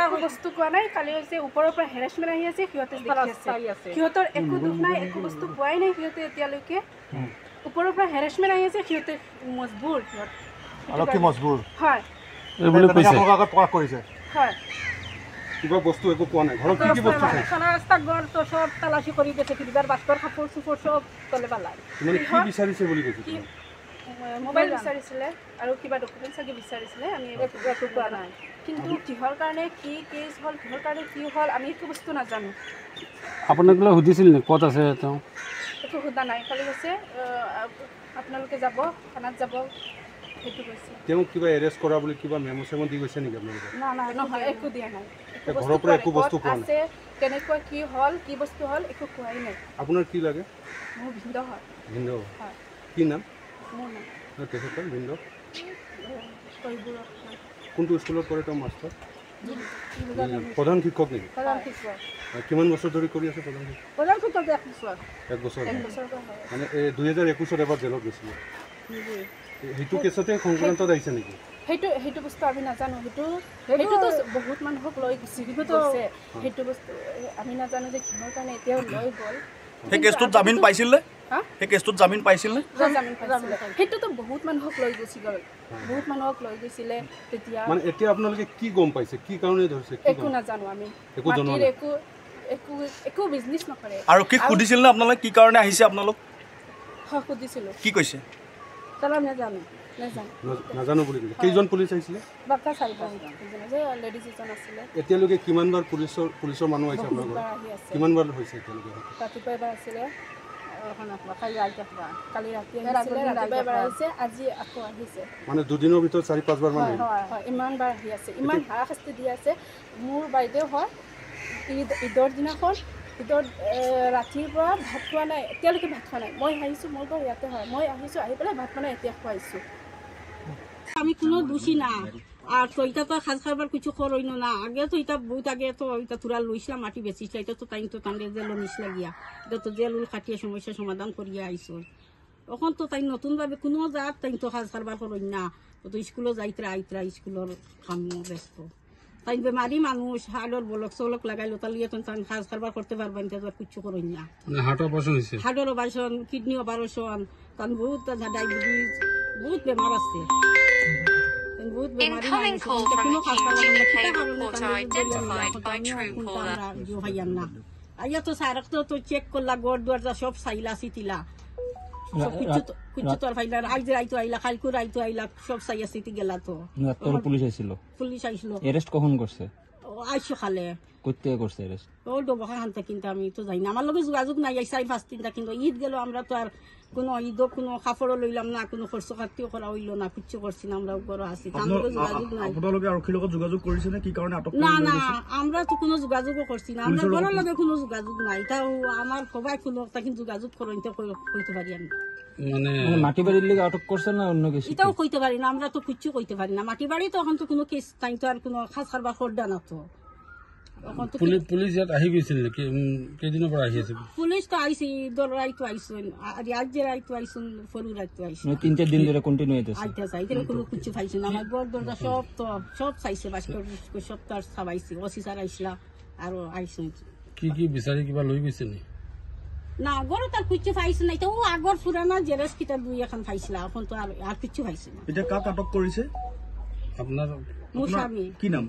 একো বস্তু কোৱা নাই কালি হৈছে ওপৰৰ পৰা হেৰাছমেণ্ট আহি আছে সিহঁতে দেখি আছে সিহঁতৰ একো দুখ নাই একো বস্তু পোৱাই নাই সিহঁতে এতিয়ালৈকে ওপৰৰ পৰা হেৰাছমেণ্ট আহি আছে সিহঁতে মজবুৰ সিহঁত অলপ কি মজবুৰ হয় এই বুলি কৈছে আগত প্ৰকাশ কৰিছে হয় কিবা বস্তু একো পোৱা নাই ঘৰত কি বস্তু আছে খানা ৰাস্তা ঘৰ তো সব তালাশী কৰি দিছে কিবাৰ বাস্কৰ কাপোৰ সুপৰ সব তলে পেলাই মানে কি বিচাৰিছে বুলি কৈছে মোবাইল বিচাৰিছিলে আৰু কিবা ডকুমেণ্ট চাগে বিচাৰিছিলে আমি একো পোৱা নাই কিন্তু কিহৰ কাৰণে কি কেছ হ'ল কিহৰ কাৰণে কি হ'ল আমি একো বস্তু নাজানো আপোনাক সুধিছিল নে ক'ত আছে তেওঁ একো সোধা নাই খালি কৈছে আপোনালোকে যাব থানাত যাব সেইটো কৈছে তেওঁ কিবা এৰেষ্ট কৰা বুলি কিবা মেমো চেমো দি গৈছে নেকি আপোনালোকে না নহয় একো দিয়া নাই ঘৰৰ পৰা একো বস্তু পোৱা নাই কেনেকুৱা কি হ'ল কি বস্তু হ'ল একো কোৱাই নাই আপোনাৰ কি লাগে মোৰ ভিন্দ হয় ভিন্দ হয় কি নাম মোৰ নাম তেখেতৰ ভিন্দ তৈবুৰ কোনটো স্কুলত পঢ়ে তেওঁ মাষ্টৰ প্ৰধান শিক্ষক নেকি প্ৰধান শিক্ষক কিমান বছৰ ধৰি কৰি আছে প্ৰধান শিক্ষক এক বছৰ মানে 2021 এবাৰ জেলত গৈছিলে সেইটো কেছতে সংক্ৰান্তত আহিছে নেকি সেইটো বস্তু আমি নাজানো সেইটোতো বহুত মানুহক লৈ গুচি গৈছে সেইটো বস্তু আমি নাজানো যে কিহৰ কাৰণে এতিয়াও লৈ গ'ল সেই কেছটোত জামিন পাইছিল নে সেই কেছটোত জামিন পাইছিল নে সেইটোতো বহুত মানুহক লৈ গুচি গ'ল বহুত মানুহক লৈ গৈছিলে তেতিয়া মানে এতিয়া আপোনালোকে কি গম পাইছে কি কাৰণে ধৰিছে একো নাজানো আমি একো বিজনেছ নকৰে আৰু কি সুধিছিল নে আপোনালোকে কি কাৰণে আহিছে আপোনালোক সুধিছিলোঁ কি কৈছে তাৰা নাজানো বুলি কৈছে কেইজন পুলিচ আহিছিলে বাক্কা চাৰিজন যে লেডিজ এজন আছিলে এতিয়ালৈকে কিমানবাৰ পুলিচৰ মানুহ আহিছে আপোনালোকৰ কিমানবাৰ হৈছে এতিয়ালৈকে ৰাতিপুৱা এবাৰ আছিলে কালি ৰাতি ৰাতিপুৱা এবাৰ আহিছে আজি আকৌ আহিছে মানে দুদিনৰ ভিতৰত 4-5 বাৰ মান হয় ইমান বাৰ আহি আছে ইমান হাৰাশাস্তি দি আছে মোৰ বাইদেউ হয় ঈদৰ দিনাখন ঈদৰ ৰাতিৰ পৰা ভাত খোৱা নাই এতিয়ালৈকে ভাত খোৱা নাই মই আহিছোঁ মোৰ ঘৰ ইয়াতে হয় মই আহিছোঁ আহি পেলাই ভাত মানে এতিয়া খুৱাইছোঁ আমি কোনো দোষী না আর তো এটা তো খাস খাবার কিছু করইন না আগে তো এটা বহুত আগে তো এটা তুরা লইছিলাম মাটি বেচিছিল এটা তো তাই জেল নিছিলা গিয়া এটা তো জেল খাটিয়ে সমস্যা সমাধান করিয়া আইসো এখন তো তাই নতুনভাবে কোনো জাত তাই তো খাস খাবার করইন না তো স্কুলে যাইতরা আইতরা স্কুলের কাম ব্যস্ত তাই বেমারি মানুষ হাড়র বলক চলক লাগাইলো তালিয়ে তো খাস খাবার করতে পারবেন তো কিছু করইন না হাড়র অপারেশন কিডনি অপারেশন তান বহুত ডায়াবেটিস বহুত বেমার আছে Incoming call from the QGBK reporter identified by Truecaller. আইয়া তো সারক তো চেক করলা গড় দরজা সব সাইলা সিতিলা কিছু তোর ফাইলা আইজ রাইতো আইলা কালকু রাইতো আইলা সব সাইয়া সিতি গেলা তো তোর পুলিশ আইছিল এরেস্ট কখন করছে আইসো খালে কইতে করছে এরেস্ট ও ডবকা হানতে কিন্তু আমি তো যাই না আমার লগে যোগাযোগ নাই আই 4-5 দিনটা কিন্তু ঈদ গেল আমরা তো আর কোনো ঈদ কোনো কাপড়ও লইলাম না কোনো খরচ খাতিও করা হইল না কিছু করছি না আমরা ঘর আছি তার লগে যোগাযোগ নাই আপোনালোকে আৰক্ষীৰ লগত যোগাযোগ কৰিছে নে কি কাৰণে আটক না না আমরা তো কোনো যোগাযোগও করছি না আমরা ঘরের লগে কোনো যোগাযোগ নাই তাও আমার সবাই কোনো কিন্তু যোগাযোগ করতে কইতে পারি আমি মানে মাটি বাড়ির লিগে আটক করছে না অন্য কিছু এটাও কইতে পারি না আমরা তো কিছু কইতে পারি না মাটি বাড়ি তো এখন তো কোনো কেস তাই তো আর কোনো খাস খাবার করডা না তো পুলিশ ইয়াত আহি গৈছিল নাকি কেইদিনৰ পৰা আহি আছে পুলিশ তো আইছে দলরাইতো আইছেন আর আজ যে রাইতো আইছেন ফরু রাইতো আইছেন 3-4 দিন ধরে কন্টিনিউ হইতেছে আইতে কোনো কিছু পাইছে না আমার ঘর দরজা সব চাইছে বাস্কর সব তার সবাইছে ওসি স্যার আইছলা আর আইছেন কি বিচাৰি কিবা লৈ গৈছে নি না ঘরে তার কিছু পাইছে না তো আগর পুরানা জেরেস কিটা দুই এখন পাইছিলা এখন তো আর কিছু পাইছে না এটা কাক আটক কৰিছে আপনাৰ মুসামি কি নাম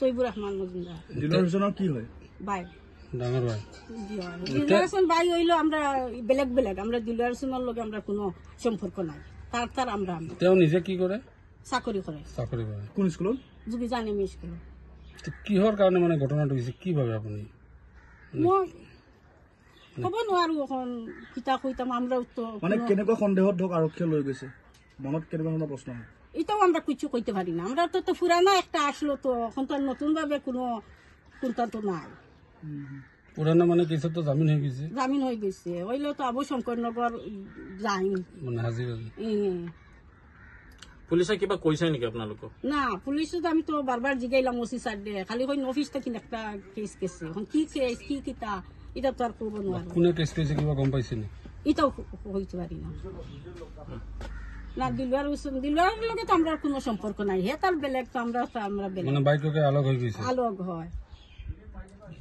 তৈবুৰ ৰহমান মজুমদাৰ ডিলাৰজনৰ কি হয় বাই ডাঙৰ ভাই ডিলারসন বাই হইলো আমরা বেলেগ আমরা ডিলারসনের লগে আমরা কোনো সম্পর্ক নাই তার আমরা তেও নিজে কি করে চাকরি করে কোন স্কুলত যদি জানি আমি স্কুল কিহৰ কাৰণে মানে ঘটনাটো হৈছে কি ভাবে আপুনি মই কব নোৱাৰো এখন কিতা কইতাম আমৰা তো মানে কেনেকৈ সন্দেহত ধক আৰক্ষীয়ে লৈ গৈছে মনত কেনেকুৱা ধৰণৰ প্ৰশ্ন হয় এটাও আমরা কিছু কইতে পারি না আমরা তো পুরানা একটা আসলো তো এখন তো নতুন ভাবে কোনো কোনটা তো নাই পুরানা মানে কিছু তো জামিন হয়ে গেছে হইলো তো আবু শঙ্করনগর যাই মানে হাজির পুলিশে কিবা কইছে নাকি আপনালোক না পুলিশে তো আমি তো বারবার জিগাইলাম ওসি স্যার দে খালি কই অফিস থেকে একটা কেস কেছে এখন কি কেস কি কিতা এটা তো আর করব না কোনে কেস কেছে কিবা গম পাইছেনি এটাও হইতে পারি না না দিলুয়ার লগে তো আমরা কোনো সম্পর্ক নাই হে তার বেলেগ তো আমরা বেলেগ মানে বাইককে আলোক হয়ে গেছে আলোক হয়